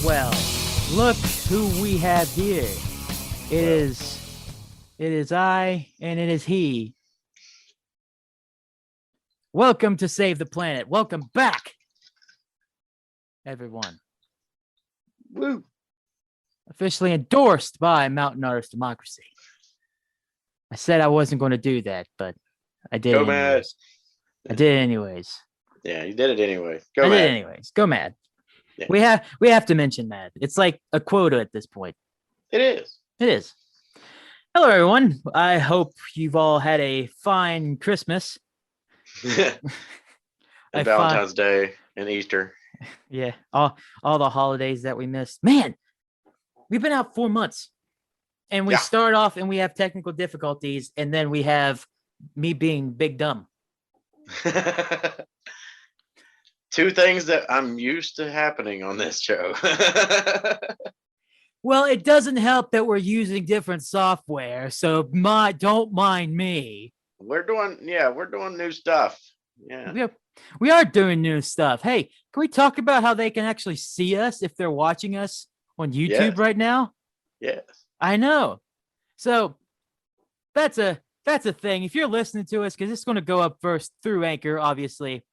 Well. Look who we have here. It is I, and it is he. Welcome to Save the Planet. Welcome back, everyone. Woo. Officially endorsed by Mountain Artist Democracy. I said I wasn't going to do that, but I did Go it anyways. Mad. I did it anyways. Yeah, you did it anyway. Go Mad. Did it anyways. Go Mad. Yeah. We have to mention Mad. It's like a quota at this point. It is. It is. Hello, everyone. I hope you've all had a fine Christmas. And Valentine's Day and Easter. Yeah, all the holidays that we missed. Man, we've been out 4 months. And we start off and we have technical difficulties. And then we have me being big dumb. Two things that I'm used to happening on this show. Well, it doesn't help that we're using different software, so don't mind me. We're doing new stuff. Yeah. We are doing new stuff. Hey, can we talk about how they can actually see us if they're watching us on YouTube right now? Yes. I know. So that's a thing. If you're listening to us, because it's going to go up first through Anchor, obviously.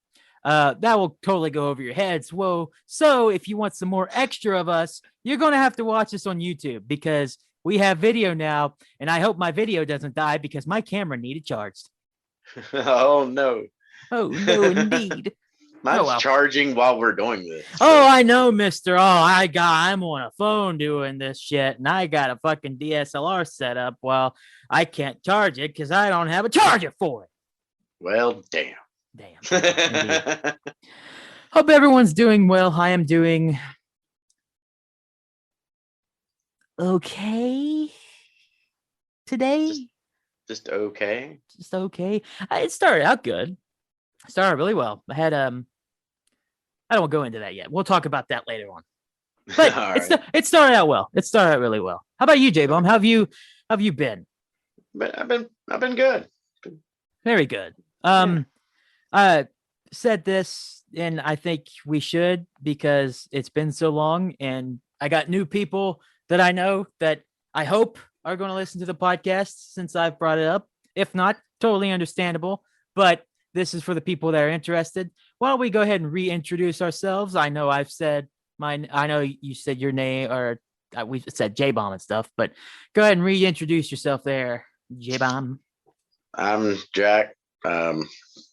That will totally go over your heads. Whoa. So if you want some more extra of us, you're going to have to watch us on YouTube because we have video now. And I hope my video doesn't die because my camera needed charged. Oh, no. Oh, no, indeed. Mine's charging while we're doing this. So. Oh, I know, mister. I'm on a phone doing this shit. And I got a fucking DSLR set up. Well, I can't charge it because I don't have a charger for it. Well, damn. Hope everyone's doing well. I am doing okay today. Just okay. Just okay. It started out good. Started really well. I had I don't go into that yet. We'll talk about that later on. But it started out well. It started out really well. How about you, J-Bomb? How have you been? I've been good. Very good. I said this, and I think we should because it's been so long, and I got new people that I know that I hope are going to listen to the podcast since I've brought it up. If not, totally understandable, but this is for the people that are interested. Why don't we go ahead and reintroduce ourselves? I know I've said mine. I know you said your name, or we said J-Bomb and stuff, but go ahead and reintroduce yourself there, J-Bomb. I'm Jack.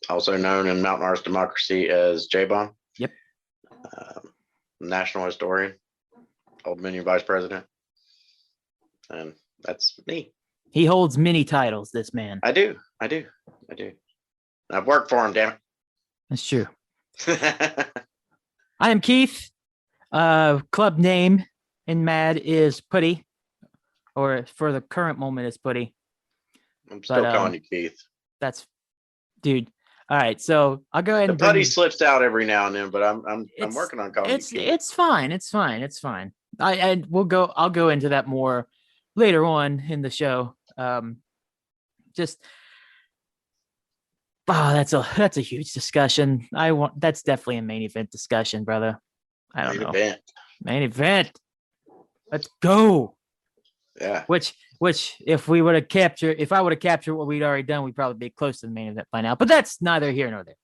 Also known in Mountain Artist Democracy as J-Bomb. Yep. National historian, Old Dominion vice president, and that's me. He holds many titles, this man. I do. I've worked for him, damn it. That's true. I am Keith. Club name in Mad is Puddy, or for the current moment is Puddy. I'm still calling you Keith. That's, dude. All right, so I'll go ahead and Puddy slips out every now and then, but I'm working on calling you Keith. It's fine. I'll go into that more later on in the show. That's a huge discussion. That's definitely a main event discussion, brother. I don't know. Main event. Let's go. Yeah. Which if I would have captured what we'd already done, we'd probably be close to the main event by now. But that's neither here nor there.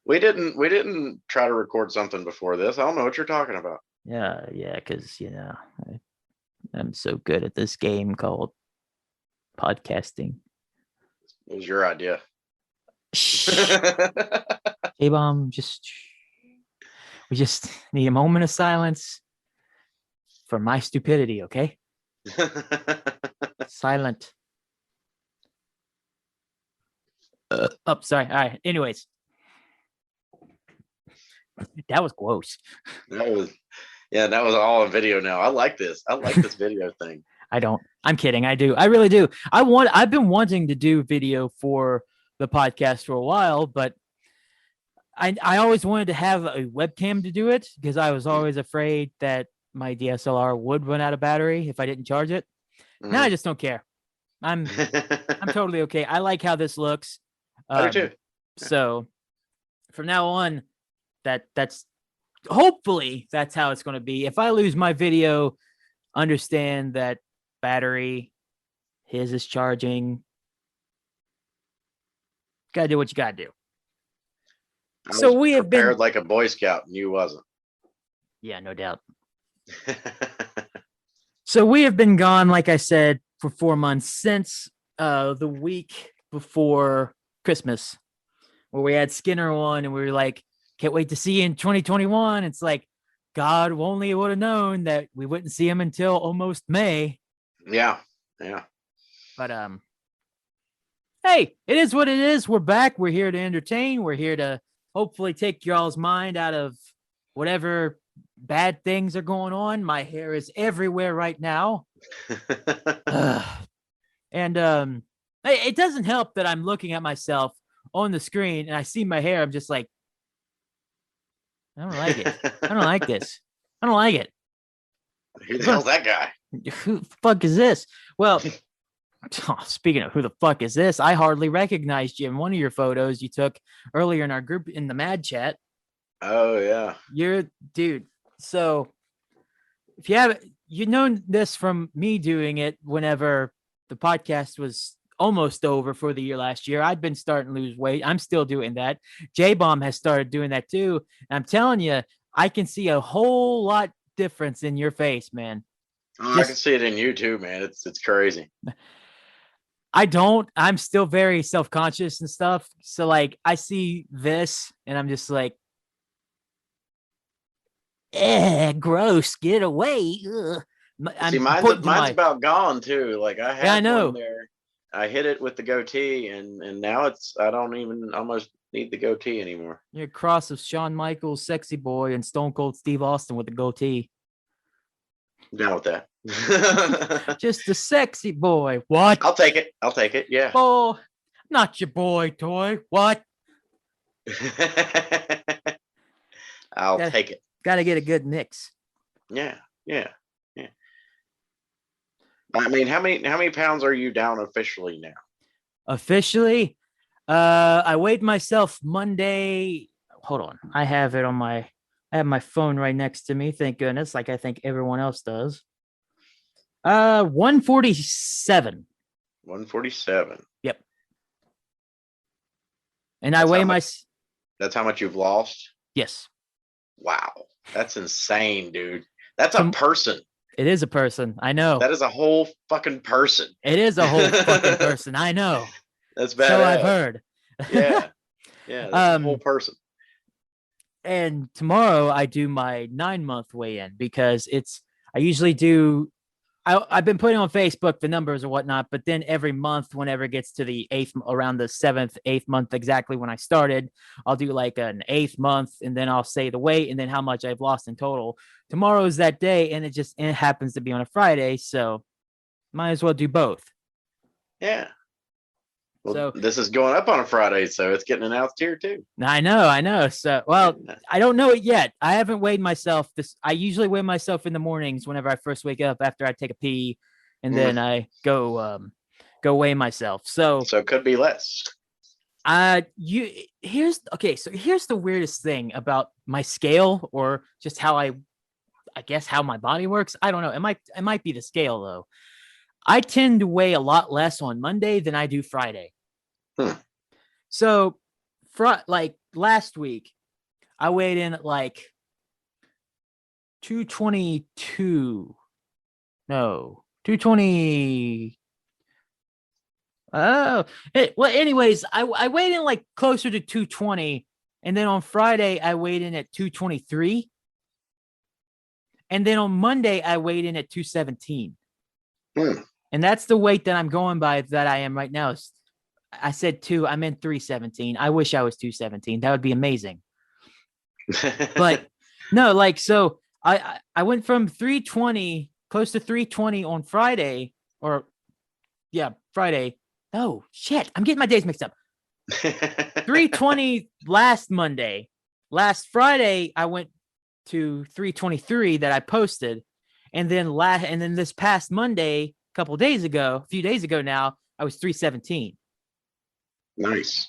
We didn't try to record something before this. I don't know what you're talking about. Yeah, because I'm so good at this game called podcasting. It was your idea. J-Bomb, we just need a moment of silence for my stupidity, okay? Silent. Sorry. All right. Anyways. That was gross. That was all on video now. I like this video thing. I don't. I'm kidding. I do. I really do. I've been wanting to do video for the podcast for a while, but I always wanted to have a webcam to do it because I was always afraid that my DSLR would run out of battery if I didn't charge it. Now I just don't care. I'm totally okay. I like how this looks. I do too. So from now on, that's hopefully that's how it's going to be. If I lose my video, understand that battery, his is charging. Gotta do what you gotta do. I So was we have been, prepared like a Boy Scout, and you wasn't. yeah, no doubt. So we have been gone, like I said, for 4 months since the week before Christmas, where we had Skinner on, and we were like, can't wait to see you in 2021. It's like, God only would have known that we wouldn't see him until almost May. Yeah. But hey, it is what it is. We're back. We're here to entertain. We're here to hopefully take y'all's mind out of whatever bad things are going on. My hair is everywhere right now. And it doesn't help that I'm looking at myself on the screen and I see my hair. I'm just like, I don't like it. I don't like this. I don't like it. Who the hell's that guy? Who the fuck is this? Well, speaking of who the fuck is this, I hardly recognized you in one of your photos you took earlier in our group in the Mad Chat. Oh yeah. You're dude. So if you haven't, you know this from me doing it whenever the podcast was almost over for the year last year. I'd been starting to lose weight. I'm still doing that. J-Bomb has started doing that too. And I'm telling you, I can see a whole lot difference in your face, man. Oh, I can see it in you too, man. It's crazy. I don't. I'm still very self-conscious and stuff. So like I see this and I'm just like, gross, get away. Ugh. See, mine's about gone too. Like I had I know. one there. I hit it with the goatee, and now it's I don't even almost need the goatee anymore. You're a cross of Shawn Michaels, Sexy Boy, and Stone Cold Steve Austin with the goatee. I'm down with that. Just a sexy boy. What? I'll take it. Yeah. Oh, not your boy toy. What? I'll take it. Got to get a good mix. Yeah. I mean, how many pounds are you down officially now? Officially, I weighed myself Monday. Hold on, I have my phone right next to me. Thank goodness, like I think everyone else does. 147. 147. Yep. And I weigh my. That's how much you've lost? Yes. Wow. That's insane, dude. That's a person. It is a person. I know. That is a whole fucking person. It is a whole fucking person. I know. That's bad. So I've heard. Yeah. That's a whole person. And tomorrow I do my 9-month weigh-in because I usually do. I've been putting on Facebook the numbers or whatnot, but then every month, whenever it gets to the around the 7th, 8th month, exactly when I started, I'll do like an 8th month, and then I'll say the weight and then how much I've lost in total. Tomorrow is that day, and it happens to be on a Friday, so might as well do both. Yeah. Well, so this is going up on a Friday, so it's getting announced here too. I know. So, well, I don't know it yet. I haven't weighed myself. I usually weigh myself in the mornings whenever I first wake up after I take a pee, and then I go weigh myself. So it could be less. Here's the weirdest thing about my scale, or just how I guess how my body works. I don't know. It might be the scale though. I tend to weigh a lot less on Monday than I do Friday. So, like last week, I weighed in at like 222. No, 220. Oh, well, anyways, I weighed in like closer to 220. And then on Friday, I weighed in at 223. And then on Monday, I weighed in at 217. And that's the weight that I'm going by, that I am right now. I said 2, I meant 317. I wish I was 217. That would be amazing. But no, like, so I went from 320, close to 320 on Friday, Friday. Oh, shit. I'm getting my days mixed up. 320 last Monday. Last Friday, I went to 323 that I posted. And then this past Monday, a few days ago now, I was 317. Nice.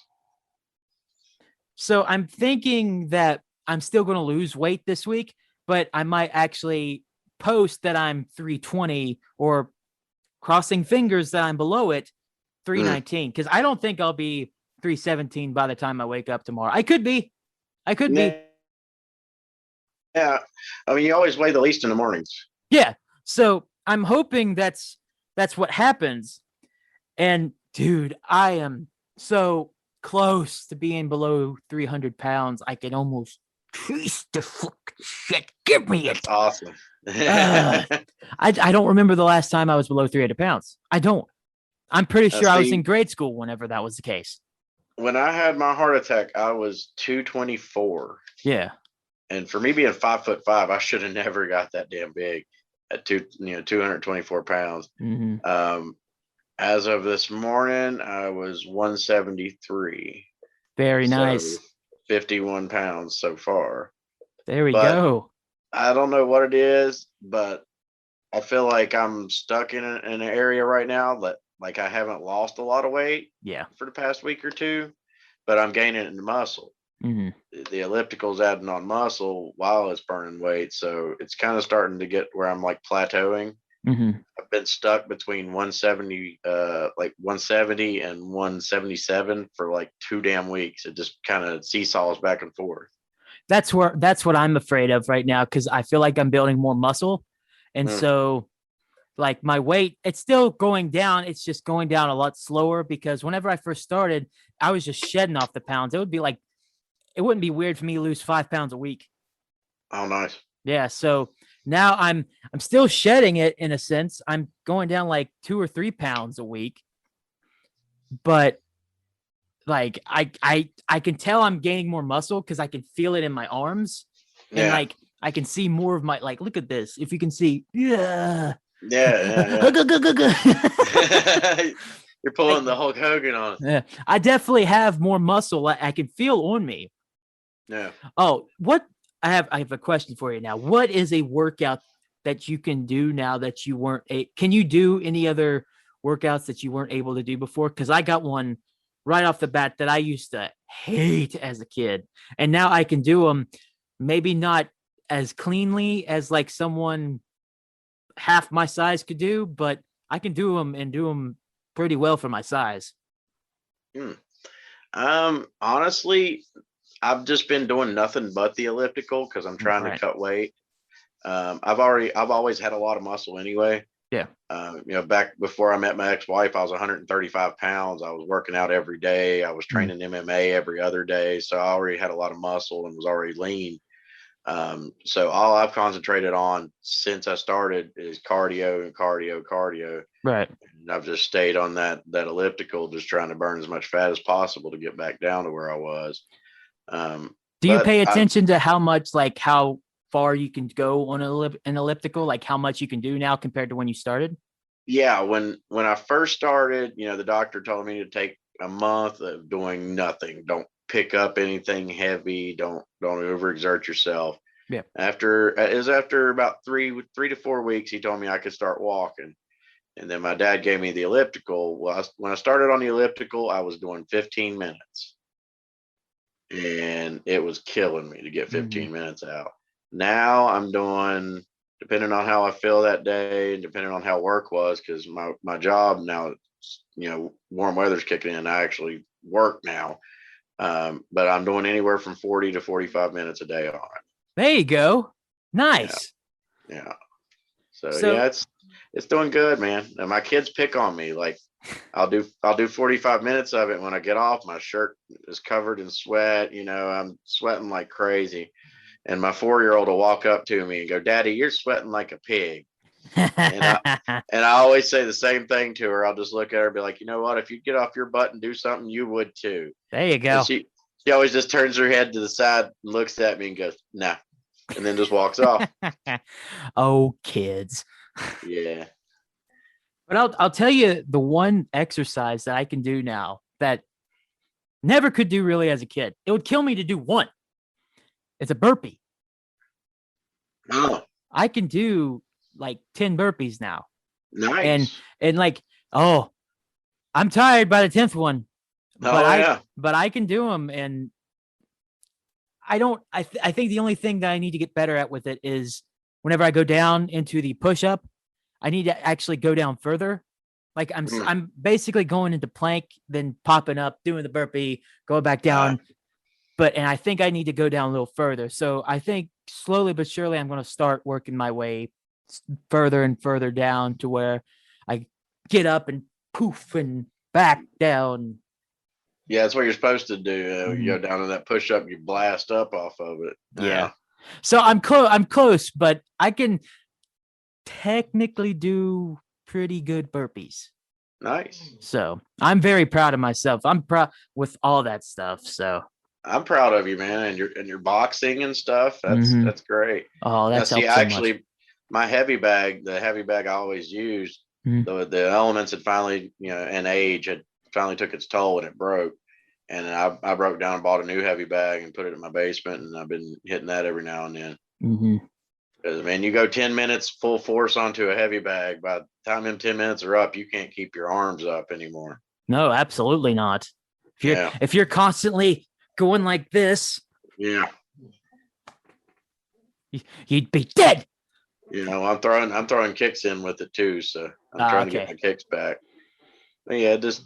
So I'm thinking that I'm still going to lose weight this week, but I might actually post that I'm 320 or crossing fingers that I'm below it, 319. Because I don't think I'll be 317 by the time I wake up tomorrow. I could be. I could be. Yeah. I mean, you always weigh the least in the mornings. Yeah. So I'm hoping that's what happens. And dude, I am so close to being below 300 pounds. I can almost taste the fucking shit. Give me it. That's awesome. I don't remember the last time I was below 300 pounds. I don't. I'm pretty sure I was in grade school whenever that was the case. When I had my heart attack, I was 224. Yeah. And for me being 5'5", I should have never got that damn big at 224 pounds. Mm-hmm. As of this morning, I was 173. Very nice. 51 pounds so far. There we go. I don't know what it is, but I feel like I'm stuck in an area right now that like I haven't lost a lot of weight for the past week or two, but I'm gaining in muscle. Mm-hmm. The elliptical's adding on muscle while it's burning weight. So it's kind of starting to get where I'm like plateauing. Mm-hmm. I've been stuck between 170 and 177 for like 2 damn weeks. It just kind of seesaws back and forth. That's what I'm afraid of right now, because I feel like I'm building more muscle. And so like my weight, it's still going down. It's just going down a lot slower, because whenever I first started, I was just shedding off the pounds. It wouldn't be weird for me to lose 5 pounds a week. Oh, nice. Yeah. So now I'm still shedding it in a sense. I'm going down like 2 or 3 pounds a week, but like I can tell I'm gaining more muscle because I can feel it in my arms. And like I can see more of my, like, look at this. If you can see, yeah. You're pulling the Hulk Hogan on. Yeah, I definitely have more muscle. I can feel on me. Yeah. Oh, what I have a question for you now. What is a workout that you can do now that you weren't can you do any other workouts that you weren't able to do before? Because I got one right off the bat that I used to hate as a kid, and now I can do them. Maybe not as cleanly as like someone half my size could do, but I can do them and do them pretty well for my size. Honestly, I've just been doing nothing but the elliptical because I'm trying to cut weight. I've always had a lot of muscle anyway. Yeah. Back before I met my ex-wife, I was 135 pounds. I was working out every day. I was training MMA every other day. So I already had a lot of muscle and was already lean. So all I've concentrated on since I started is cardio and cardio. Right. And I've just stayed on that elliptical, just trying to burn as much fat as possible to get back down to where I was. Do you pay attention to how far you can go on an elliptical, like how much you can do now compared to when you started? Yeah. When I first started, the doctor told me to take a month of doing nothing. Don't pick up anything heavy. Don't overexert yourself. Yeah. After about 3 to 4 weeks, he told me I could start walking. And then my dad gave me the elliptical. Well, when I started on the elliptical, I was doing 15 minutes. And it was killing me to get 15 minutes out. Now I'm doing, depending on how I feel that day and depending on how work was, because my job now, warm weather's kicking in. I actually work now. But I'm doing anywhere from 40 to 45 minutes a day on it. There you go. Nice. Yeah. So yeah, it's doing good, man. And my kids pick on me. Like I'll do 45 minutes of it. When I get off, my shirt is covered in sweat. I'm sweating like crazy. And my 4-year-old will walk up to me and go, "Daddy, you're sweating like a pig." and I always say the same thing to her. I'll just look at her and be like, "You know what? If you get off your butt and do something, you would too." There you go. And she always just turns her head to the side, and looks at me and goes, "Nah," and then just walks off. Oh, kids. Yeah. But I'll tell you the one exercise that I can do now that never could do really as a kid. It would kill me to do one. It's a burpee. Oh. I can do like 10 burpees now. Nice. and like, oh, I'm tired by the 10th one, but Oh yeah. I can do them. And I think the only thing that I need to get better at with it is whenever I go down into the push up, I need to actually go down further. Like Mm. I'm basically going into plank, then popping up, doing the burpee, going back Uh, down. And I think I need to go down a little further. So I think slowly but surely I'm going to start working my way further and further down to where I get up and poof and back down. yeah, that's what you're supposed to do. You go Mhm. down in that push up, you blast up off of it. Yeah. Yeah. So I'm close, but I can technically do pretty good burpees. Nice. So I'm very proud of myself. I'm proud with all that stuff. So I'm proud of you, man, and your boxing and stuff. mhm. That's great. Oh, Now, that's see, helped so much. actually, the heavy bag I always used, Mhm. the elements had finally, and age had finally took its toll and it broke. And I broke down and bought a new heavy bag and put it in my basement, and I've been hitting that every now and then. Mhm. Because man, you go 10 minutes full force onto a heavy bag. By the time them 10 minutes are up, you can't keep your arms up anymore. No, absolutely not. Yeah, If you're constantly going like this, yeah. you'd be dead. I'm throwing kicks in with it too, so I'm trying to get Okay. my kicks back. But yeah, just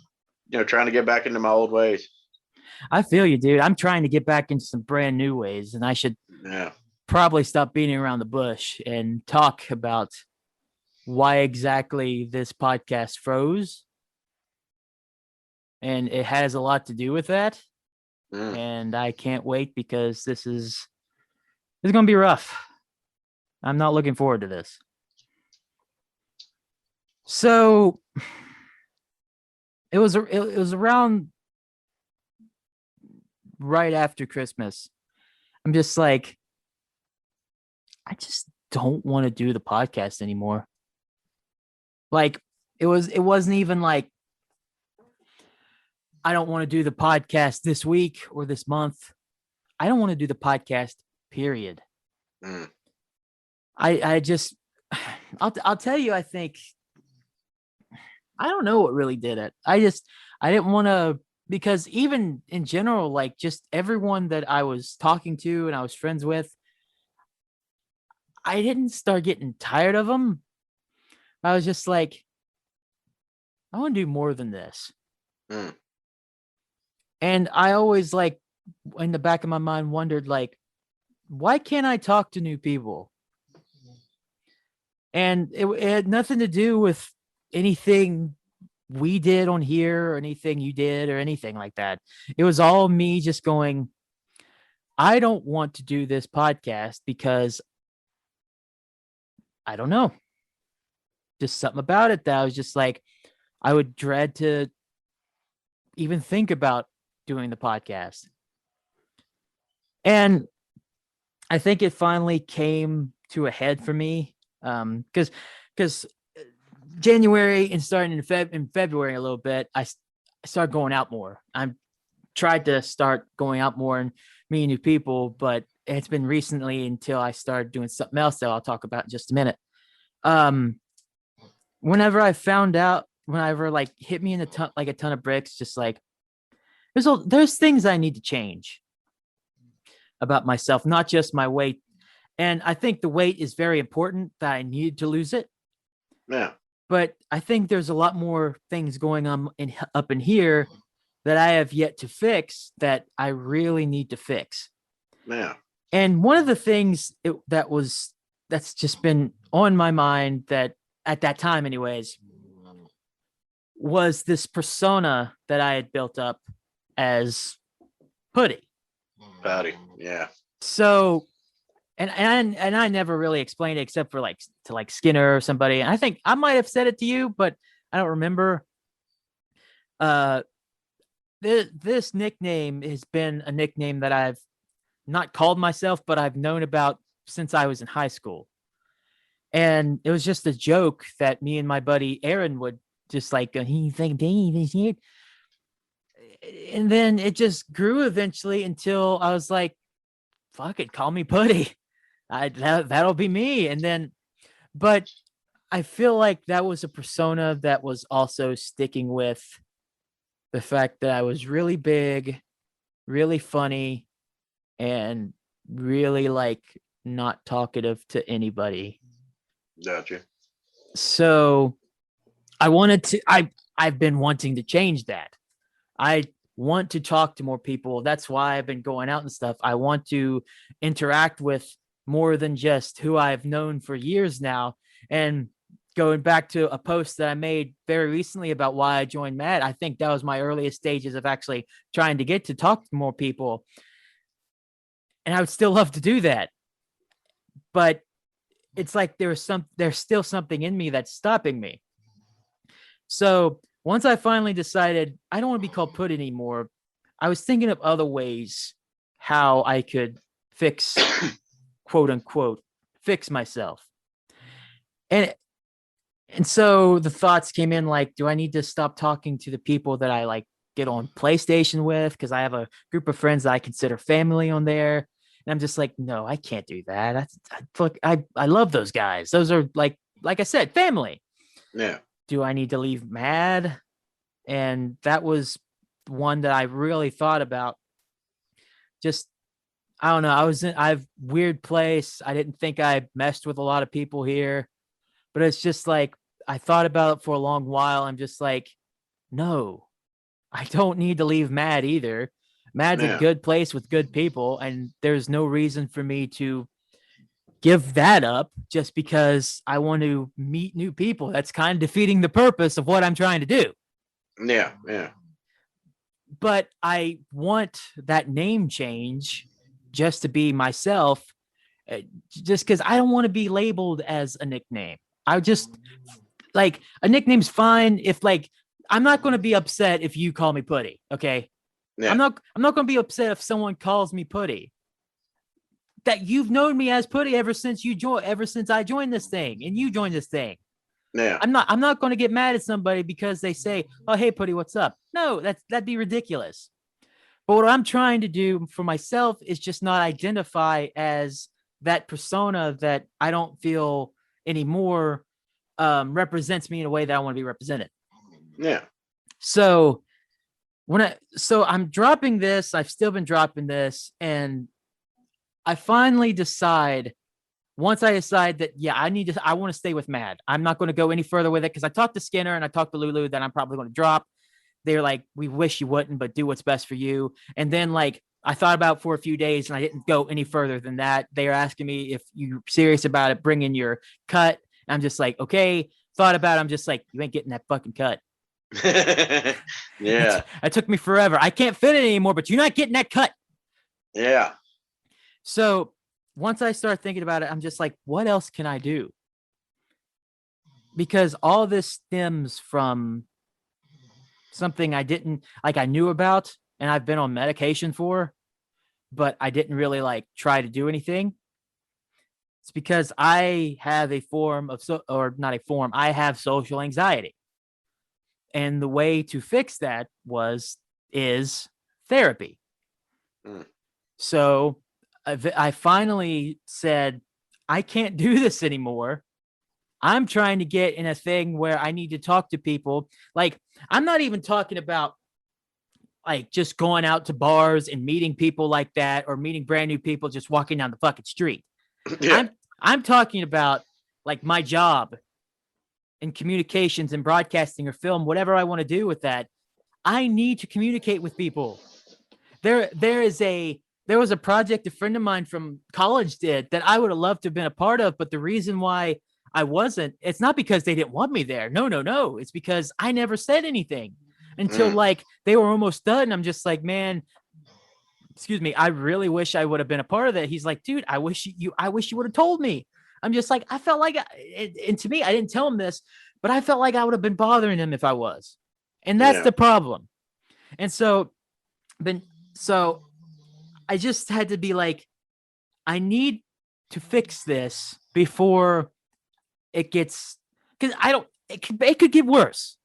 trying to get back into my old ways. I feel you, dude. I'm trying to get back into some brand new ways, and I should Yeah, probably stop beating around the bush and talk about why exactly this podcast froze. And it has a lot to do with that. mm. And I can't wait because this is going to be rough. I'm not looking forward to this. So it was around right after Christmas. I'm just like, I just don't want to do the podcast anymore. Like it wasn't even like I don't want to do the podcast this week or this month. I don't want to do the podcast, period. Mm. I just I'll tell you, I think I don't know what really did it. I didn't want to, because even in general, like just everyone that I was talking to and I was friends with, I didn't start getting tired of them. I was just like, I want to do more than this. Mm. And I always like in the back of my mind wondered like, why can't I talk to new people? And it had nothing to do with anything we did on here or anything you did or anything like that. It was all me just going, I don't want to do this podcast because I don't know. Just something about it that I was just like, I would dread to even think about doing the podcast. And I think it finally came to a head for me. Because January and starting in February a little bit, I started going out more. I'm tried to start going out more and meeting new people, but it's been recently until I started doing something else that I'll talk about in just a minute. Um, whenever like hit me in the ton, like a ton of bricks, just like there's things I need to change about myself, not just my weight. And I think the weight is very important that I need to lose it. Yeah, But I think there's a lot more things going on up in here that I have yet to fix that I really need to fix. yeah. And one of the things that's just been on my mind that at that time anyways was this persona that I had built up as Puddy. Puddy. Yeah. So and I never really explained it except for like to like Skinner or somebody. And I think I might have said it to you, but I don't remember. Uh this nickname has been a nickname that I've not called myself, but I've known about since I was in high school. And it was just a joke that me and my buddy Aaron would just like, he think Dave is here. And then it just grew eventually until I was like, fuck it, call me Puddy. That'll be me. And then, but I feel like that was a persona that was also sticking with the fact that I was really big, really funny, and really like not talkative to anybody. Gotcha. So I wanted to I've been wanting to change that. I want to talk to more people. That's why I've been going out and stuff. I want to interact with more than just who I've known for years now. And going back to a post that I made very recently about why I joined Mad, I think that was my earliest stages of actually trying to get to talk to more people. And I would still love to do that. But it's like there's still something in me that's stopping me. So once I finally decided I don't want to be called Puddy anymore, I was thinking of other ways how I could fix, quote unquote, fix myself. And so the thoughts came in like, do I need to stop talking to the people that I like get on PlayStation with? Because I have a group of friends that I consider family on there. And I'm just like, no, I can't do that. I love those guys. Those are like I said, family. Yeah. Do I need to leave Mad? And that was one that I really thought about. Just, I don't know. I've weird place. I didn't think I messed with a lot of people here, but it's just like, I thought about it for a long while. I'm just like, no, I don't need to leave Mad either. Mad's a good place with good people, and there's no reason for me to give that up just because I want to meet new people. That's kind of defeating the purpose of what I'm trying to do. Yeah, yeah. But I want that name change just to be myself, just because I don't want to be labeled as a nickname. I just like a nickname's fine if like I'm not going to be upset if you call me Puddy. Okay. Yeah. I'm not going to be upset if someone calls me Puddy. That you've known me as Puddy ever since I joined this thing and you joined this thing. Yeah. I'm not going to get mad at somebody because they say, "Oh, hey Puddy, what's up?" No, that'd be ridiculous. But what I'm trying to do for myself is just not identify as that persona that I don't feel anymore represents me in a way that I want to be represented. Yeah. So I'm dropping this. I've still been dropping this, and I finally decide. Once I decide that, yeah, I want to stay with Mad. I'm not going to go any further with it because I talked to Skinner and I talked to Lulu that I'm probably going to drop. They're like, we wish you wouldn't, but do what's best for you. And then like I thought about it for a few days and I didn't go any further than that. They are asking me if you're serious about it, bring in your cut. And I'm just like, okay. Thought about it. I'm just like, you ain't getting that fucking cut. Yeah. It took me forever. I can't fit it anymore, but you're not getting that cut. Yeah. So once I start thinking about it, I'm just like, what else can I do? Because all this stems from something I knew about and I've been on medication for, but I didn't really like try to do anything. It's because I have I have social anxiety. And the way to fix that is therapy. Mm. So I finally said, I can't do this anymore. I'm trying to get in a thing where I need to talk to people. Like, I'm not even talking about like just going out to bars and meeting people like that or meeting brand new people just walking down the fucking street. Yeah. I'm talking about like my job in communications and broadcasting or film, whatever I want to do with that. I need to communicate with people. There was a project a friend of mine from college did that I would have loved to have been a part of, but the reason why I wasn't, it's not because they didn't want me there. No. It's because I never said anything until like they were almost done. I'm just like, man, excuse me, I really wish I would have been a part of that. He's like, dude, I wish you would have told me. I'm just like, I felt like, and to me, I didn't tell him this, but I felt like I would have been bothering him if I was. And that's the problem. And so I just had to be like, I need to fix this before it gets, because it could get worse.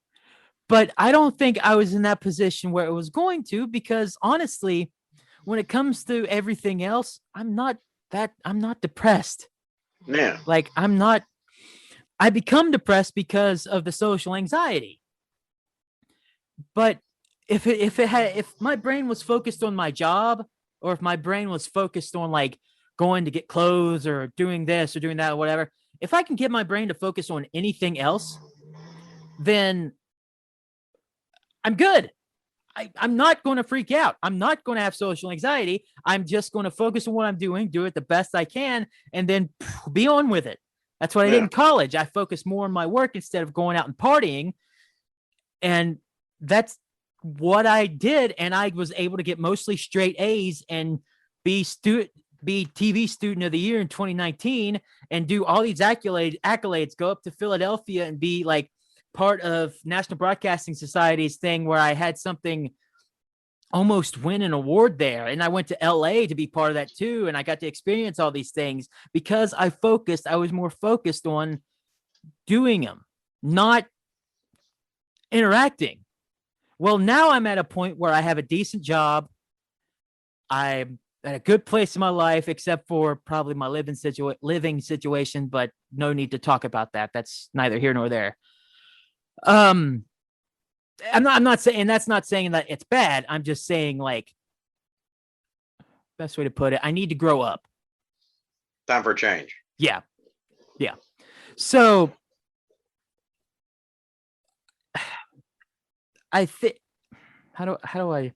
But I don't think I was in that position where it was going to, because honestly, when it comes to everything else, I'm not depressed. Yeah. Like I'm not I become depressed because of the social anxiety. But if my brain was focused on my job, or if my brain was focused on like going to get clothes or doing this or doing that or whatever, if I can get my brain to focus on anything else, then I'm good. I'm not going to freak out. I'm not going to have social anxiety. I'm just going to focus on what I'm doing, do it the best I can, and then be on with it. That's what I did in college. I focused more on my work instead of going out and partying. And that's what I did. And I was able to get mostly straight A's and be TV student of the year in 2019 and do all these accolades, go up to Philadelphia and be like part of National Broadcasting Society's thing where I had something almost win an award there. And I went to LA to be part of that too. And I got to experience all these things because I was more focused on doing them, not interacting. Well, now I'm at a point where I have a decent job. I'm at a good place in my life, except for probably my living situation, but no need to talk about that. That's neither here nor there. I'm not saying that's not saying that it's bad. I'm just saying, like, best way to put it, I need to grow up. Time for change. Yeah. So I think how do I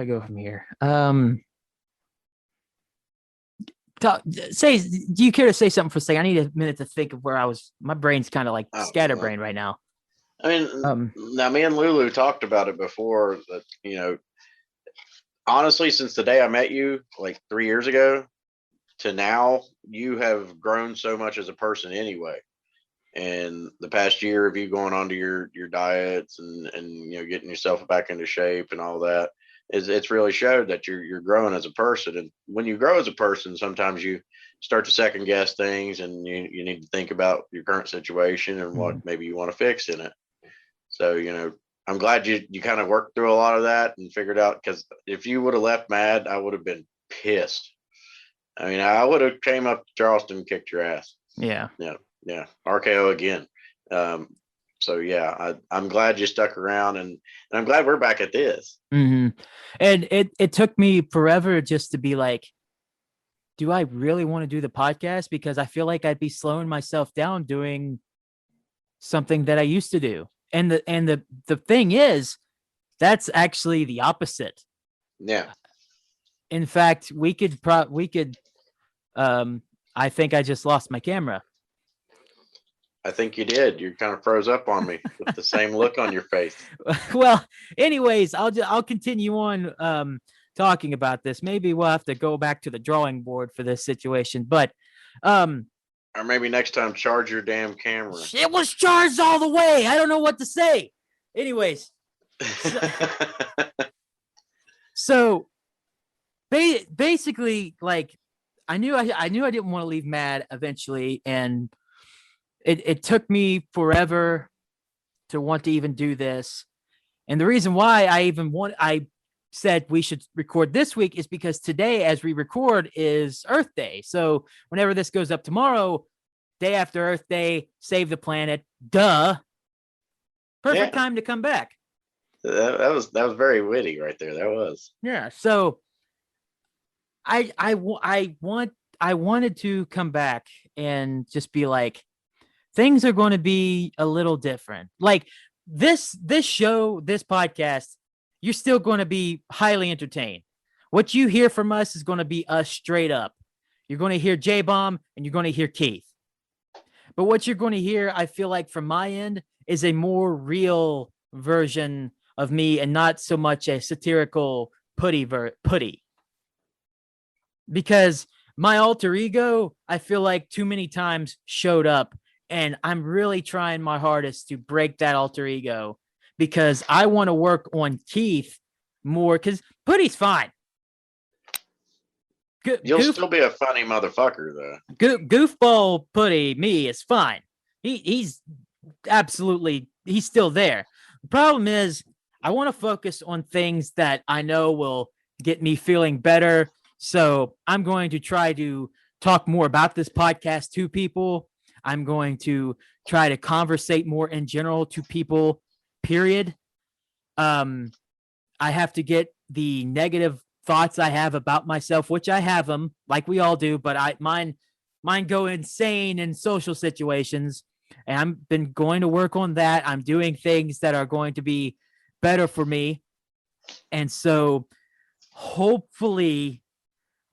go from here? Do you care to say something for a second? I need a minute to think of where I was. My brain's kind of like scatterbrained right now. I mean, now me and Lulu talked about it before that, honestly, since the day I met you like 3 years ago to now, you have grown so much as a person anyway. And the past year of you going on to your diets and getting yourself back into shape and all that, it's really showed that you're growing as a person. And when you grow as a person, sometimes you start to second guess things, and you need to think about your current situation and what maybe you want to fix in it. So, I'm glad you kind of worked through a lot of that and figured out, because if you would have left mad, I would have been pissed. I mean, I would have came up to Charleston and kicked your ass. Yeah. RKO again. So yeah, I'm glad you stuck around, and I'm glad we're back at this. And it took me forever just to be like, do I really want to do the podcast? Because I feel like I'd be slowing myself down doing something that I used to do. And the thing is, that's actually the opposite. Yeah. In fact, we could I think I just lost my camera. I think you did. You kind of froze up on me with the same look on your face. Well, anyways, I'll continue on talking about this. Maybe we'll have to go back to the drawing board for this situation, but or maybe next time charge your damn camera. It was charged all the way. I don't know what to say. Anyways, so basically, like, I knew I didn't want to leave Mad eventually, and it took me forever to want to even do this. And the reason why I said we should record this week is because today, as we record, is Earth Day. So whenever this goes up tomorrow, day after Earth Day, save the planet. Duh. Perfect time to come back. That was very witty right there. That was. Yeah. So I wanted to come back and just be like, things are going to be a little different. Like this show, this podcast, you're still going to be highly entertained. What you hear from us is going to be us straight up. You're going to hear J-Bomb and you're going to hear Keith. But what you're going to hear, I feel like from my end, is a more real version of me and not so much a satirical Puddy. Because my alter ego, I feel like too many times showed up, and I'm really trying my hardest to break that alter ego, because I want to work on Keith more, because Puddy's fine. You'll still be a funny motherfucker, though. Goofball Puddy, me, is fine. He's absolutely, he's still there. The problem is, I want to focus on things that I know will get me feeling better. So I'm going to try to talk more about this podcast to people. I'm going to try to conversate more in general to people, period. I have to get the negative thoughts I have about myself, which I have them, like we all do, but mine go insane in social situations. And I've been going to work on that. I'm doing things that are going to be better for me. And so hopefully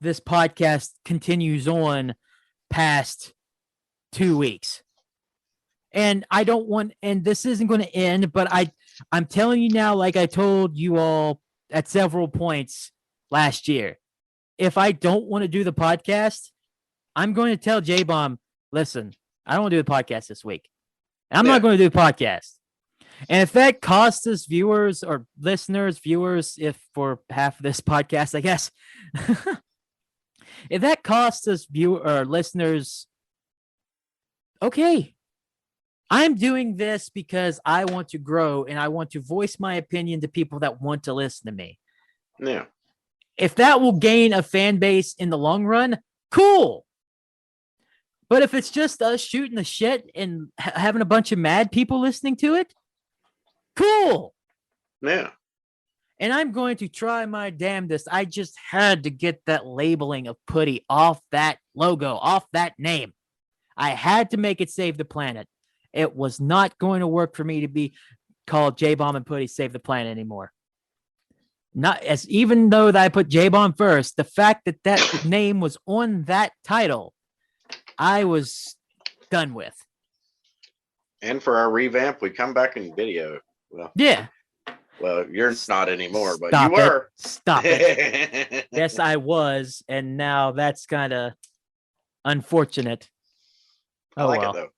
this podcast continues on past 2 weeks. And I don't want, and this isn't going to end, but I'm telling you now, like I told you all at several points last year, if I don't want to do the podcast, I'm going to tell J-Bomb, listen, I don't want to do the podcast this week. I'm not going to do the podcast. And if that costs us viewers or listeners, if for half of this podcast, I guess, if that costs us listeners, okay. I'm doing this because I want to grow and I want to voice my opinion to people that want to listen to me. Yeah. If that will gain a fan base in the long run, cool. But if it's just us shooting the shit and having a bunch of mad people listening to it, cool. Yeah. And I'm going to try my damnedest. I just had to get that labeling of Puddy off that logo, off that name. I had to make it Save the Planet. It was not going to work for me to be called J-Bomb and Puddy Save the Planet anymore. Even though that I put J-Bomb first, the fact that that name was on that title, I was done with. And for our revamp, we come back in video. Well, yeah. Well, you're not anymore, but Stop you were. Stop it. Yes, I was, and now that's kind of unfortunate. I like it though.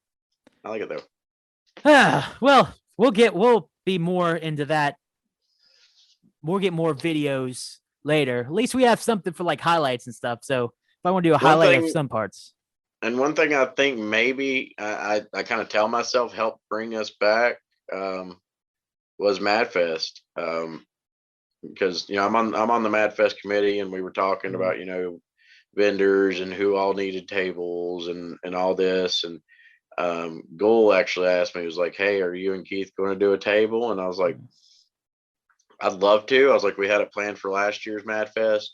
Well, we'll be more into that. We'll get more videos later. At least we have something for like highlights and stuff. So if I want to do a highlight of some parts. And one thing I think maybe I kind of tell myself helped bring us back was MadFest. Because I'm on the MadFest committee, and we were talking about vendors and who all needed tables and all this. And Gould actually asked me, he was like, hey, are you and Keith going to do a table? And I was like, I'd love to. I was like, we had it planned for last year's MadFest,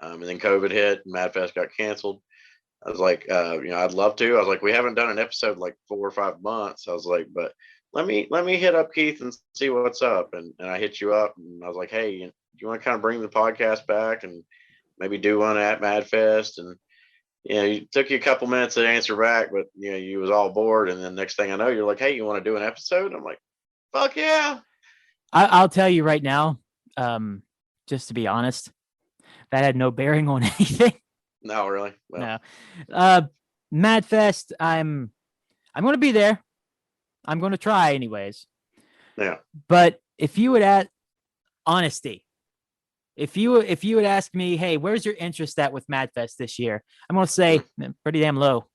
and then COVID hit and MadFest got canceled. I was like, I'd love to. I was like, we haven't done an episode like 4 or 5 months. I was like, but let me hit up Keith and see what's up. And I hit you up, and I was like, hey, you want to kind of bring the podcast back and maybe do one at MadFest? And it took you a couple minutes to answer back, but you was all bored. And then next thing I know, you're like, hey, you want to do an episode? I'm like, fuck yeah. I'll tell you right now, just to be honest, that had no bearing on anything. No, really? Well. No. MadFest, I'm going to be there. I'm going to try anyways. Yeah. But if you would add honesty, if you would ask me, hey, where's your interest at with MadFest this year? I'm going to say pretty damn low.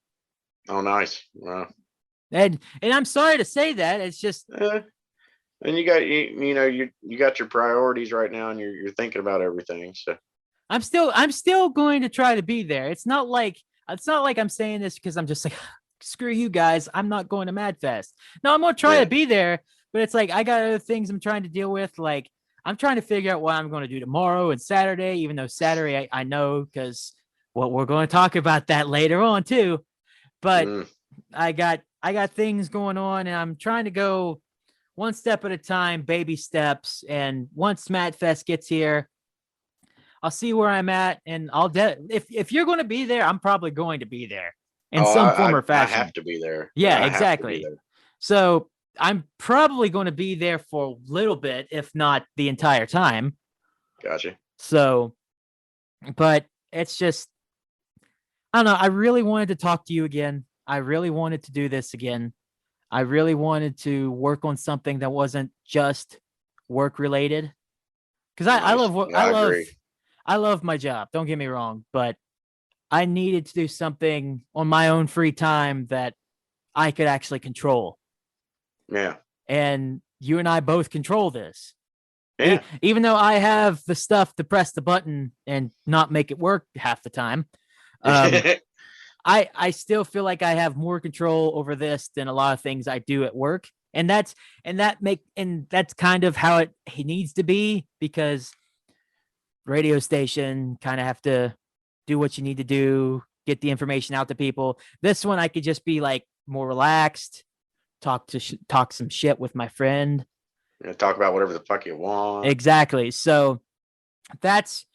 Oh, nice. Wow. And I'm sorry to say that. It's just. And you got you got your priorities right now, and you're thinking about everything. So I'm still going to try to be there. It's not like I'm saying this because I'm just like, screw you guys, I'm not going to MadFest. No, I'm gonna try to be there, but it's like I got other things I'm trying to deal with. Like I'm trying to figure out what I'm going to do tomorrow and Saturday, even though Saturday I know because we're going to talk about that later on too. But I got things going on, and I'm trying to go one step at a time, baby steps. And once MadFest gets here, I'll see where I'm at, and if you're going to be there, I'm probably going to be there in some form or fashion. I have to be there. Yeah, exactly. So I'm probably going to be there for a little bit, if not the entire time. Gotcha. So, but it's just, I don't know. I really wanted to talk to you again. I really wanted to do this again. I really wanted to work on something that wasn't just work related. Because I love my job. Don't get me wrong, but I needed to do something on my own free time that I could actually control. Yeah. And you and I both control this. Yeah. Even though I have the stuff to press the button and not make it work half the time. I still feel like I have more control over this than a lot of things I do at work. And that's kind of how it needs to be, because radio station kind of have to do what you need to do, get the information out to people. This one I could just be like more relaxed, talk some shit with my friend. Talk about whatever the fuck you want. Exactly. So that's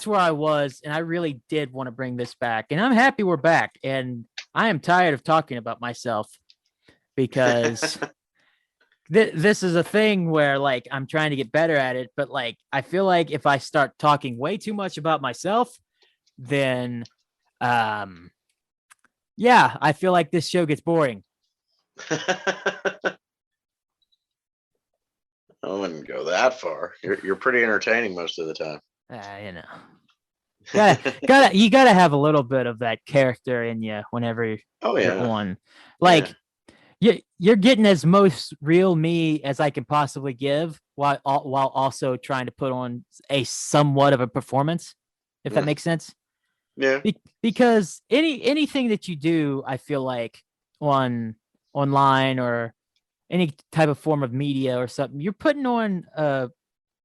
where I was, and I really did want to bring this back, and I'm happy we're back. And I am tired of talking about myself, because this is a thing where like I'm trying to get better at it, but like I feel like if I start talking way too much about myself, then yeah, I feel like this show gets boring. I wouldn't go that far. You're pretty entertaining most of the time. You know, you gotta have a little bit of that character in you whenever you're on. Like, you're getting as most real me as I can possibly give, while also trying to put on a somewhat of a performance, if that makes sense. Yeah. Because anything that you do, I feel like online or any type of form of media or something, you're putting on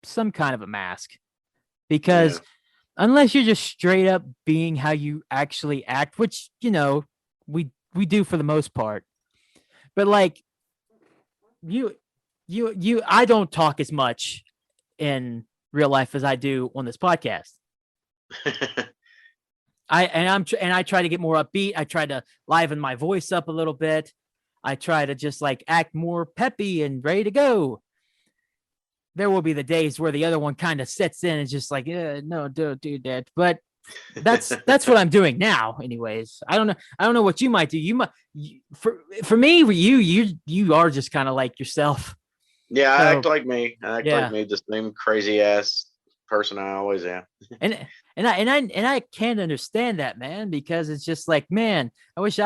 some kind of a mask. Because unless you're just straight up being how you actually act, which, you know, we do for the most part. But like I don't talk as much in real life as I do on this podcast. I try to get more upbeat. I try to liven my voice up a little bit. I try to just like act more peppy and ready to go. There will be the days where the other one kind of sets in and just like, no, don't do that. But that's what I'm doing now. Anyways, I don't know what you might do. For me, you are just kind of like yourself. Yeah, I act like me. I act like me, the same crazy ass person I always am. And I can't understand that, man, because it's just like, man, I wish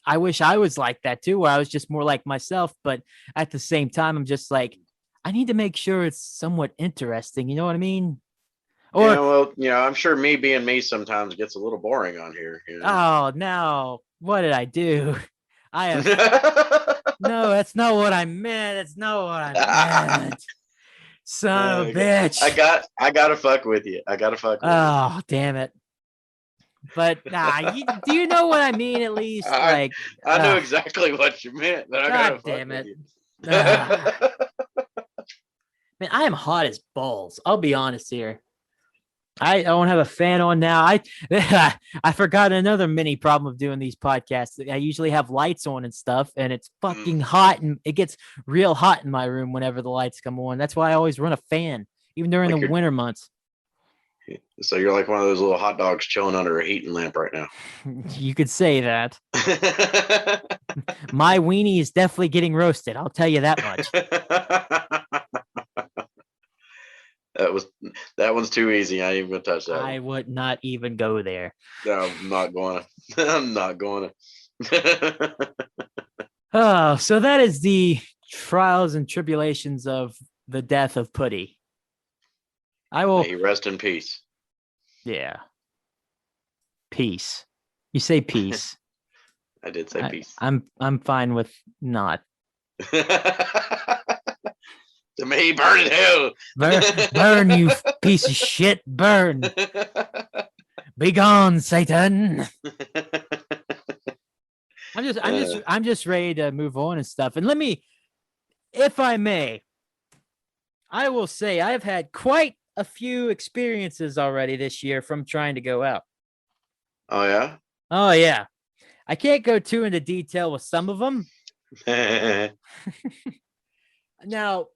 I wish I was like that too, where I was just more like myself. But at the same time, I'm just like, I need to make sure it's somewhat interesting. You know what I mean? Or I'm sure me being me sometimes gets a little boring on here. Oh no, what did I do? No, that's not what I meant. That's not what I meant. Son of a bitch. I gotta fuck with you. Oh, damn it. But do you know what I mean? At least, like, I know exactly what you meant, but God damn it. Man, I am hot as balls. I'll be honest here. I don't have a fan on now. I forgot another mini problem of doing these podcasts. I usually have lights on and stuff, and it's fucking hot, and it gets real hot in my room whenever the lights come on. That's why I always run a fan, even during the winter months. So you're like one of those little hot dogs chilling under a heating lamp right now. You could say that. My weenie is definitely getting roasted. I'll tell you that much. That one's too easy. I ain't even gonna touch that. I would not even go there. No, I'm not going to. I'm not going to. Oh, so that is the trials and tribulations of the death of Puddy. I will. May he rest in peace. Yeah. Peace. You say peace. I did say peace. I'm fine with not. To me, burn in hell. Burn, you piece of shit. Burn. Be gone, Satan. I'm just ready to move on and stuff. And let me, if I may, I will say I have had quite a few experiences already this year from trying to go out. Oh yeah? Oh yeah. I can't go too into detail with some of them. Now,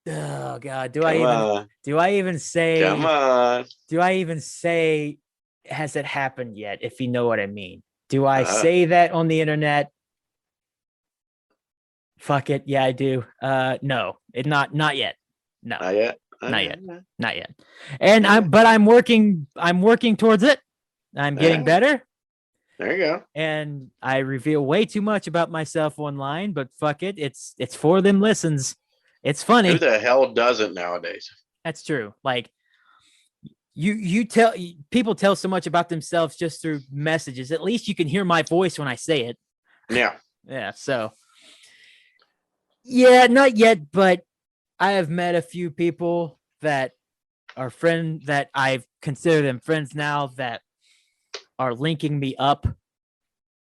oh God, do I even say Come on. Do I even say has it happened yet, if you know what I mean? Do I say that on the internet? Fuck it. Yeah, I do. No, not yet. No. Not yet. Not yet. And I'm working towards it. I'm getting better. There you go. And I reveal way too much about myself online, but fuck it. It's for them listens. It's funny. Who the hell doesn't nowadays? That's true. Like, people tell so much about themselves just through messages. At least you can hear my voice when I say it. Yeah. Yeah. So yeah, not yet, but I have met a few people that are that I've considered them friends now that are linking me up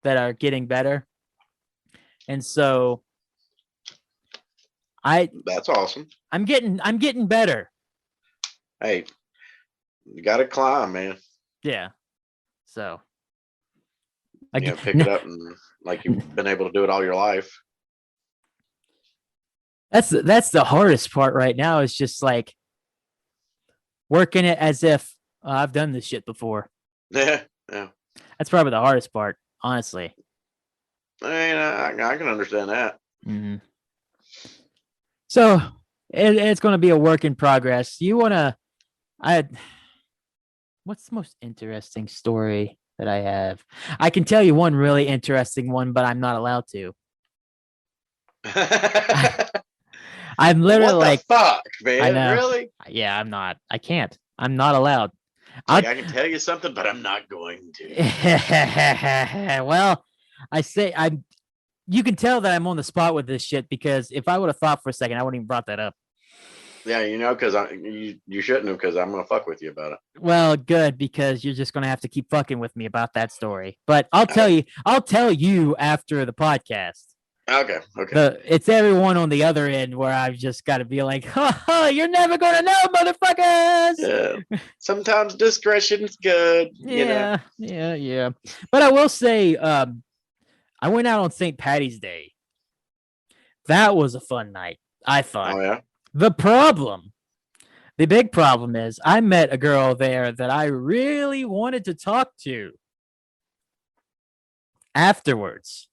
that are getting better. And so That's awesome. I'm getting better. Hey, you got to climb, man. Yeah. So Pick it up and like you've been able to do it all your life. That's the hardest part right now is just like working it as if I've done this shit before. Yeah. Yeah. That's probably the hardest part, honestly. I mean, I can understand that. Mm-hmm. So it's going to be a work in progress. What's the most interesting story that I have? I can tell you one really interesting one, but I'm not allowed to. I'm literally what the fuck, man? I know. Really? Yeah, I'm not. I can't. I'm not allowed. I can tell you something, but I'm not going to. Well, you can tell that I'm on the spot with this shit because if I would have thought for a second, I wouldn't even brought that up. Yeah, because you shouldn't have, because I'm gonna fuck with you about it. Well, good, because you're just gonna have to keep fucking with me about that story. But I'll tell you after the podcast. Okay. It's everyone on the other end where I've just got to be like, you're never gonna know, motherfuckers. Yeah. Sometimes discretion's good. Yeah. But I will say, I went out on St. Patty's Day. That was a fun night, I thought. Oh yeah. The big problem is I met a girl there that I really wanted to talk to afterwards.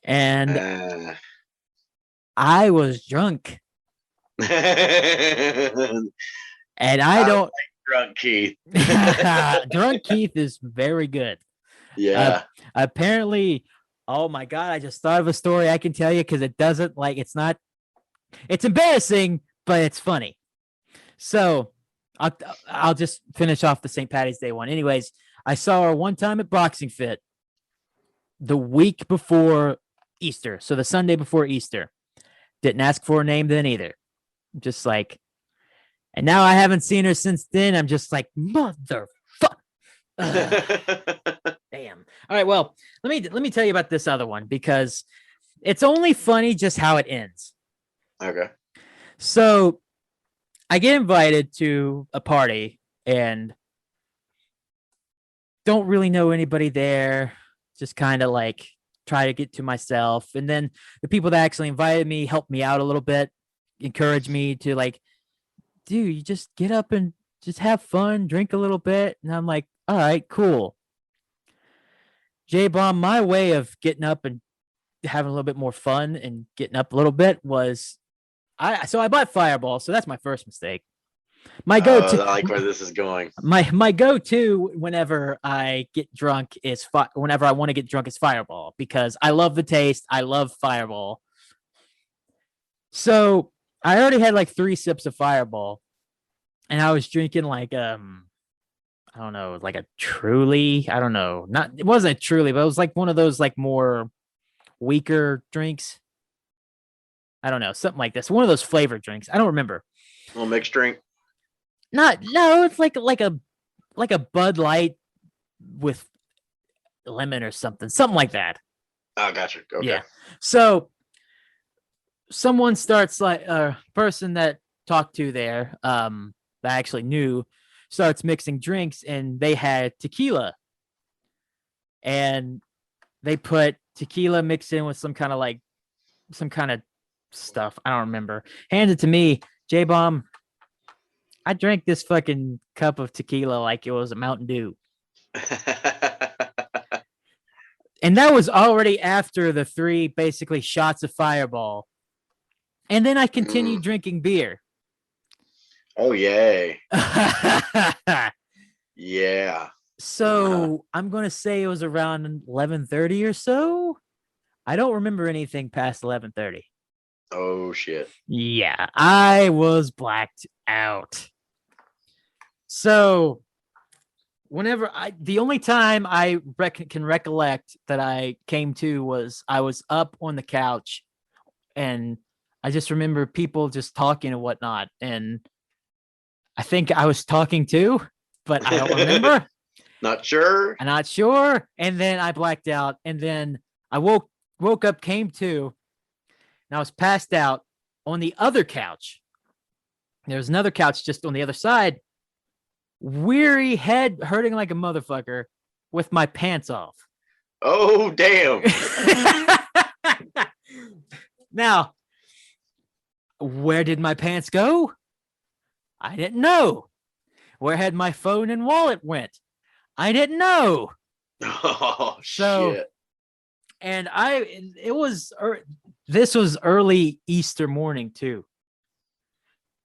And I was drunk. And I don't like drunk Keith. Drunk Keith is very good. Yeah. Apparently, oh my God, I just thought of a story I can tell you because it's embarrassing, but it's funny. So I'll just finish off the St. Patty's Day one. Anyways, I saw her one time at Boxing Fit the week before Easter. So the Sunday before Easter. Didn't ask for a name then either. Just like, and now I haven't seen her since then. I'm just like, motherfucker. Damn. All right. Well, let me tell you about this other one because it's only funny just how it ends. Okay. So I get invited to a party and don't really know anybody there. Just kind of like try to get to myself. And then the people that actually invited me helped me out a little bit, encourage me to like, dude, you just get up and just have fun, drink a little bit. And I'm like, all right, cool. J-Bomb, my way of getting up and having a little bit more fun and getting up a little bit was I bought Fireball, so that's my first mistake. My go-to, I like where this is going. My go-to whenever I get drunk is whenever I want to get drunk is Fireball because I love the taste. I love Fireball. So I already had like 3 sips of Fireball, and I was drinking like I don't know, like a Truly. I don't know, it wasn't a Truly, but it was like one of those like more weaker drinks. I don't know, something like this. One of those flavored drinks. I don't remember. A little mixed drink. No, it's like a Bud Light with lemon or something like that. Oh, gotcha. Okay. Yeah. So someone starts like a person that talked to there, that I actually knew, starts mixing drinks, and they had tequila, and they put tequila mixed in with some kind of stuff. I don't remember. Handed to me, J-Bomb. I drank this fucking cup of tequila like it was a Mountain Dew. And that was already after the 3 basically shots of Fireball. And then I continued drinking beer. Oh, yay. Yeah. So I'm going to say it was around 11:30 or so. I don't remember anything past 11:30. Oh, shit. Yeah, I was blacked out. So the only time I can recollect that I came to was I was up on the couch, and I just remember people just talking and whatnot. And I think I was talking too, but I don't remember. Not sure. I'm not sure. And then I blacked out, and then I woke up, came to, and I was passed out on the other couch. There was another couch just on the other side, weary, head hurting like a motherfucker, with my pants off. Oh, damn. Now, where did my pants go? I didn't know. Where had my phone and wallet went? I didn't know. Oh, So, shit. and this was early Easter morning too.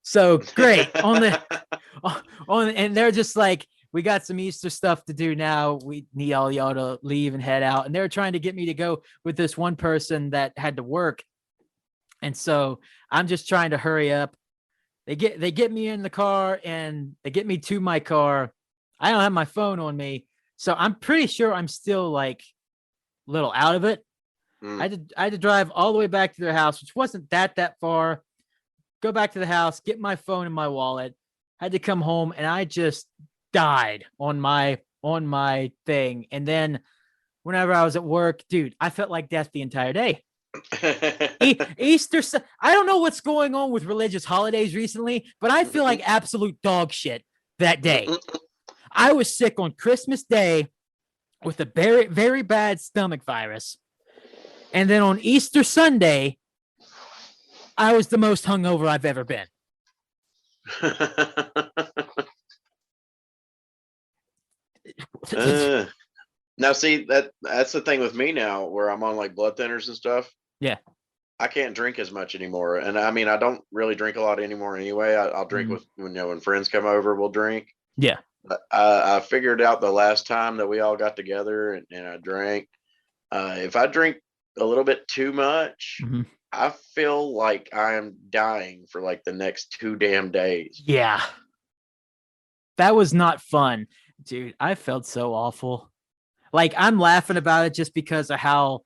So great and they're just like, we got some Easter stuff to do now. We need all y'all to leave and head out. And they're trying to get me to go with this one person that had to work. And so I'm just trying to hurry up. They get me in the car, and they get me to my car. I don't have my phone on me, so I'm pretty sure I'm still like a little out of it. I had to drive all the way back to their house, which wasn't that far. Go back to the house, get my phone and my wallet. Had to come home, and I just died on my thing. And then whenever I was at work, dude, I felt like death the entire day. Easter, I don't know what's going on with religious holidays recently, but I feel like absolute dog shit that day. I was sick on Christmas Day with a very, very bad stomach virus. And then on Easter Sunday, I was the most hungover I've ever been. Now, see, that's the thing with me now, where I'm on like blood thinners and stuff. Yeah. I can't drink as much anymore. And I mean, I don't really drink a lot anymore anyway. I'll drink with, when friends come over, we'll drink. Yeah. But I figured out the last time that we all got together and I drank, if I drink a little bit too much, I feel like I am dying for like the next 2 damn days. Yeah. That was not fun, dude. I felt so awful. Like, I'm laughing about it just because of how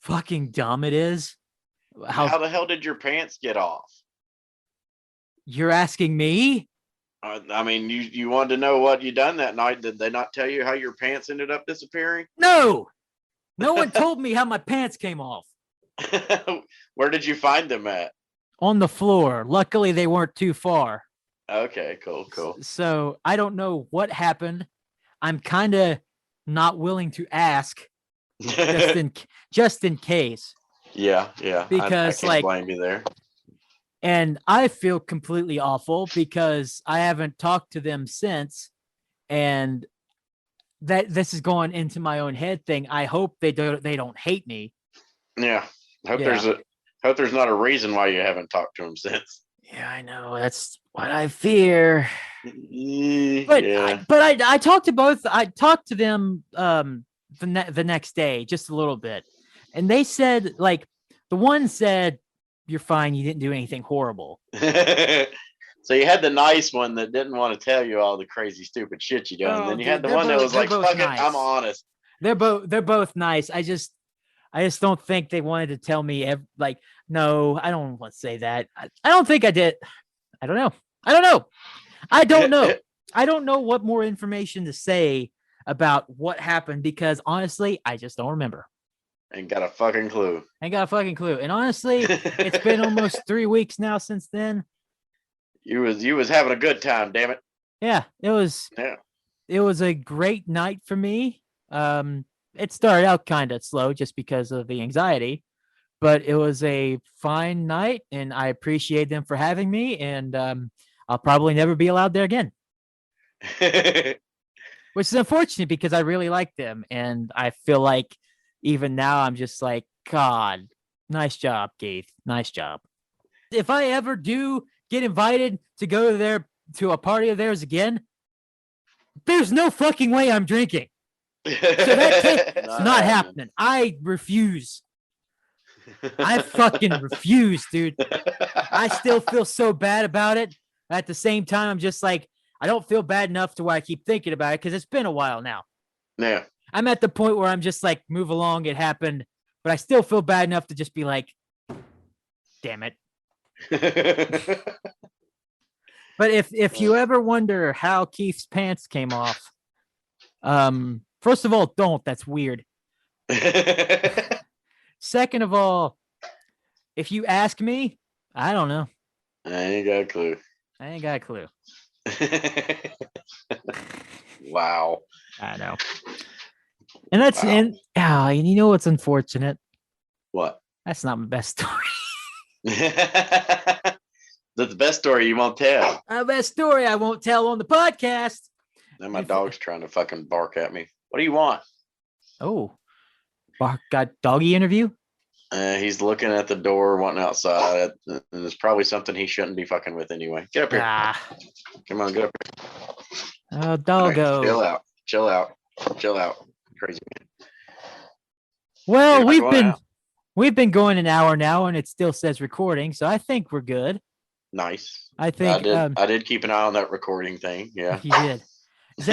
fucking dumb it is. How the hell did your pants get off? You're asking me? I mean, you wanted to know what you done that night. Did they not tell you how your pants ended up disappearing? No one told me how my pants came off. Where did you find them at? On the floor. Luckily, they weren't too far. Okay, cool. So I don't know what happened. I'm kind of not willing to ask, just in case. Yeah. Because I can't blame you there. And I feel completely awful because I haven't talked to them since, and that this is going into my own head thing. I hope they don't hate me. Yeah. Hope there's not a reason why you haven't talked to them since. Yeah, I know. That's what I fear. But yeah. I talked to both. I talked to them the next day just a little bit, and they said, like, the one said, "You're fine. You didn't do anything horrible." So you had the nice one that didn't want to tell you all the crazy, stupid shit you done. And then you had the one that was like, "Fuck it, I'm honest." They're both nice. I just don't think they wanted to tell me. Like, no, I don't want to say that. I don't think I did. I don't know. I don't know what more information to say about what happened, because honestly, I just don't remember. Ain't got a fucking clue. And honestly, it's been almost 3 weeks now since then. You was having a good time, damn it. Yeah, it was. Yeah. It was a great night for me. It started out kind of slow just because of the anxiety, but it was a fine night, and I appreciate them for having me. And I'll probably never be allowed there again, which is unfortunate because I really like them, and I feel like even now I'm just like, God, nice job, Keith. Nice job. If I ever do get invited to go there to a party of theirs again, there's no fucking way I'm drinking. So that's not happening. I refuse. I fucking refuse, dude. I still feel so bad about it. At the same time, I'm just like, I don't feel bad enough to where I keep thinking about it because it's been a while now. Yeah. I'm at the point where I'm just like, move along, it happened, but I still feel bad enough to just be like, damn it. But if you ever wonder how Keith's pants came off, first of all, don't. That's weird. Second of all, if you ask me, I don't know. I ain't got a clue. I ain't got a clue. Wow. I know. And that's Wow. and you know what's unfortunate? What? That's not my best story. That's the best story you won't tell. My best story I won't tell on the podcast. Now my dog's trying to fucking bark at me. What do you want? Oh, got doggy interview? He's looking at the door, wanting outside. And it's probably something he shouldn't be fucking with anyway. Get up here. Come on, get up here. Oh, doggo. Right, chill out. Chill out. Chill out. Crazy man. Well, we've been going an hour now and it still says recording, so I think we're good. Nice. I think I did keep an eye on that recording thing. Yeah. You did. Is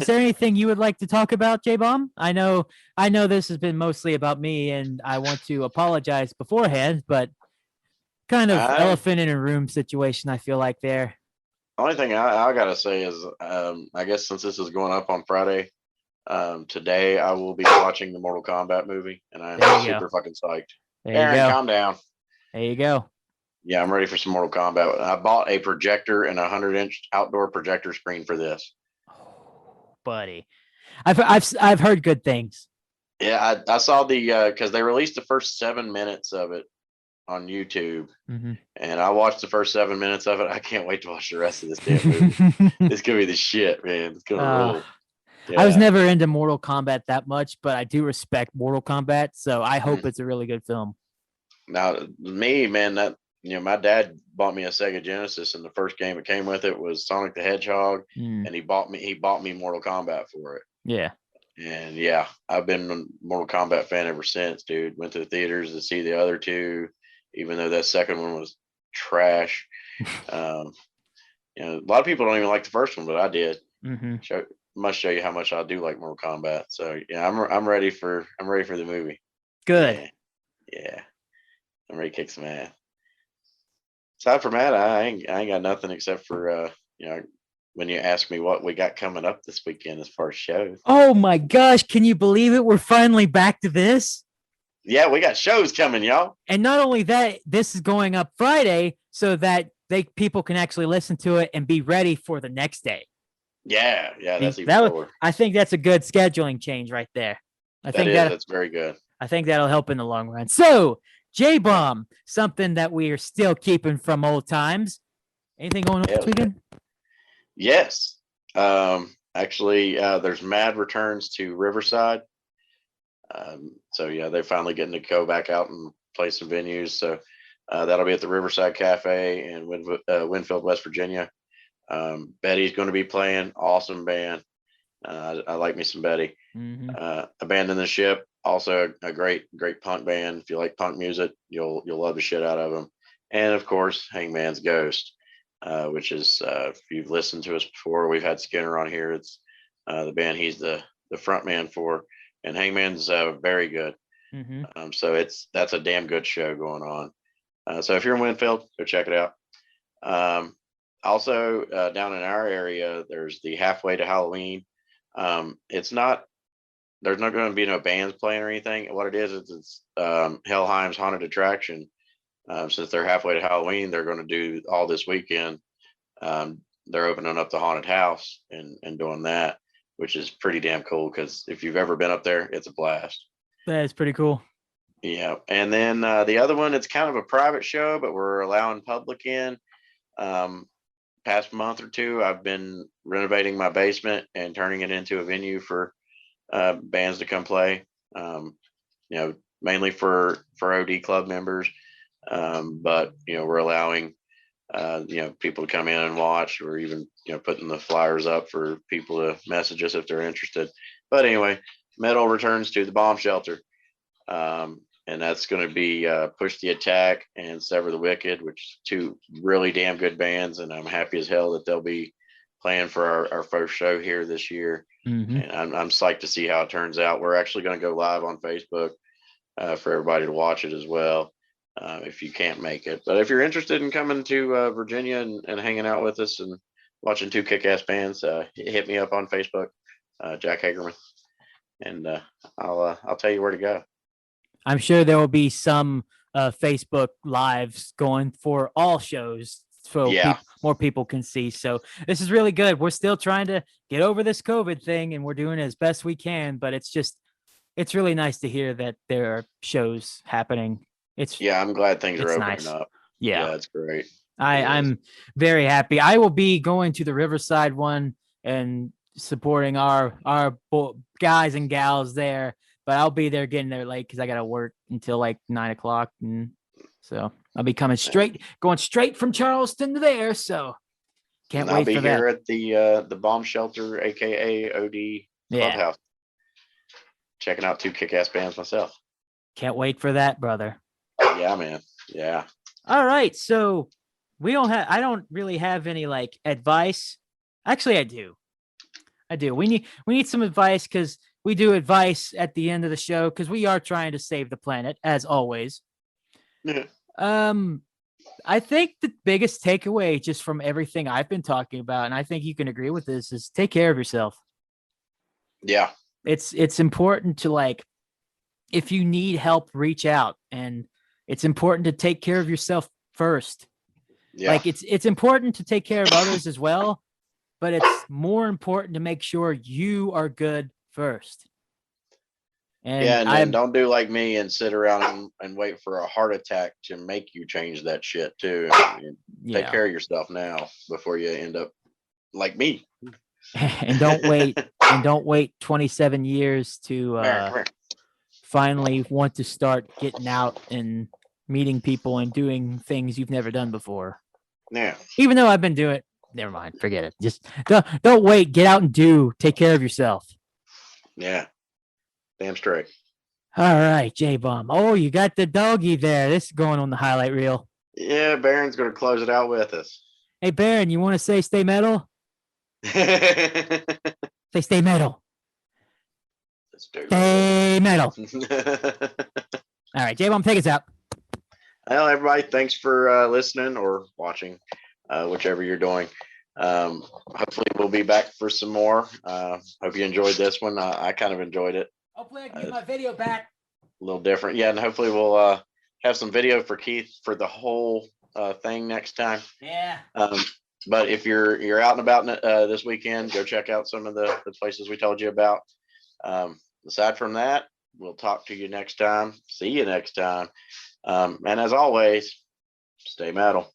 there anything you would like to talk about, J-Bomb? I know this has been mostly about me and I want to apologize beforehand, but kind of elephant in a room situation I feel like there. The only thing I gotta say is I guess since this is going up on Friday, today I will be watching the Mortal Kombat movie and I'm super fucking psyched. Aaron, calm down. There you go. Yeah, I'm ready for some Mortal Kombat. I bought a projector and a 100-inch outdoor projector screen for this. Oh, buddy. I've heard good things. Yeah, I saw the because they released the first 7 minutes of it on YouTube, and I watched the first 7 minutes of it. I can't wait to watch the rest of this damn movie. It's gonna be the shit, man. It's gonna roll. Yeah. I was never into Mortal Kombat that much, but I do respect Mortal Kombat, so I hope it's a really good film. Now, me, man, my dad bought me a Sega Genesis, and the first game that came with it was Sonic the Hedgehog, and he bought me Mortal Kombat for it. Yeah. And yeah, I've been a Mortal Kombat fan ever since, dude. Went to the theaters to see the other two, even though that second one was trash. A lot of people don't even like the first one, but I did. Must show you how much I do like Mortal Kombat. So yeah, I'm ready for the movie. Good. Yeah. I'm ready to kick some ass. Aside from that, I ain't got nothing except for when you ask me what we got coming up this weekend as far as shows. Oh my gosh, can you believe it? We're finally back to this. Yeah, we got shows coming, y'all. And not only that, this is going up Friday so that people can actually listen to it and be ready for the next day. Yeah, that's even cooler. I think that's a good scheduling change right there. That's very good. I think that'll help in the long run. So, J-Bomb, something that we are still keeping from old times. Anything going on this weekend? Yes. Actually, there's Mad returns to Riverside. So yeah, they're finally getting to go back out and play some venues. So that'll be at the Riverside Cafe in Winfield, West Virginia. Betty's going to be playing. Awesome band. I like me some Betty. Abandon the Ship, also a great punk band. If you like punk music, you'll love the shit out of them. And of course, Hangman's Ghost, which is if you've listened to us before, we've had Skinner on here. It's the band he's the front man for, and Hangman's very good. So that's a damn good show going on. So if you're in Winfield, go check it out. Also down in our area, there's the Halfway to Halloween. There's not going to be no bands playing or anything. What it is it's Helheim's haunted attraction. Since they're halfway to Halloween, they're going to do all this weekend. They're opening up the haunted house and doing that, which is pretty damn cool. Because if you've ever been up there, it's a blast. That is pretty cool. Yeah, and then the other one, it's kind of a private show, but we're allowing public in. Past month or two, I've been renovating my basement and turning it into a venue for bands to come play. Mainly for OD club members. But we're allowing people to come in and watch, or even putting the flyers up for people to message us if they're interested. But anyway, metal returns to the bomb shelter, and that's going to be Push the Attack and Sever the Wicked, which are two really damn good bands, and I'm happy as hell that they'll be playing for our first show here this year. And I'm psyched to see how it turns out. We're actually going to go live on Facebook for everybody to watch it as well, if you can't make it. But if you're interested in coming to Virginia and hanging out with us and watching two kick-ass bands, hit me up on Facebook, Jack Hagerman, and I'll tell you where to go. I'm sure there will be some Facebook lives going for all shows, so more people can see. So this is really good. We're still trying to get over this COVID thing, and we're doing as best we can. But it's really nice to hear that there are shows happening. I'm glad things are opening nice. up. Yeah, it's great. I'm very happy. I will be going to the Riverside one and supporting our guys and gals there, but I'll be there getting there late because I gotta work until like 9 o'clock, and so I'll be going straight from Charleston to there. So can't wait for that. I'll be here at the bomb shelter, aka OD Clubhouse, checking out two kick-ass bands myself. Can't wait for that, brother. Yeah, man. Yeah. All right, so I don't really have any like advice. Actually, I do. We need some advice, because we do advice at the end of the show, because we are trying to save the planet as always. Yeah. I think the biggest takeaway just from everything I've been talking about, and I think you can agree with this, is take care of yourself. Yeah. It's important to, like, if you need help, reach out, and it's important to take care of yourself first. Yeah. Like it's important to take care of others as well, but it's more important to make sure you are good first. And don't do like me and sit around and wait for a heart attack to make you change that shit too. Take care of yourself now before you end up like me. And don't wait 27 years to finally want to start getting out and meeting people and doing things you've never done before. Yeah. Even though I've been doing it, never mind, forget it. Just don't wait. Get out and take care of yourself. Yeah. Damn straight. All right, J-Bomb. Oh, you got the doggy there. This is going on the highlight reel. Yeah, Baron's going to close it out with us. Hey, Baron, you want to say stay metal? Say stay metal. Stay metal. All right, J-Bomb, take us out. Well, everybody, thanks for listening or watching, whichever you're doing. Hopefully we'll be back for some more. Hope you enjoyed this one. I kind of enjoyed it. Hopefully I can get my video back. A little different. Yeah, and hopefully we'll have some video for Keith for the whole thing next time. Yeah. But if you're out and about this weekend, go check out some of the places we told you about. Aside from that, we'll talk to you next time. See you next time. And as always, stay metal.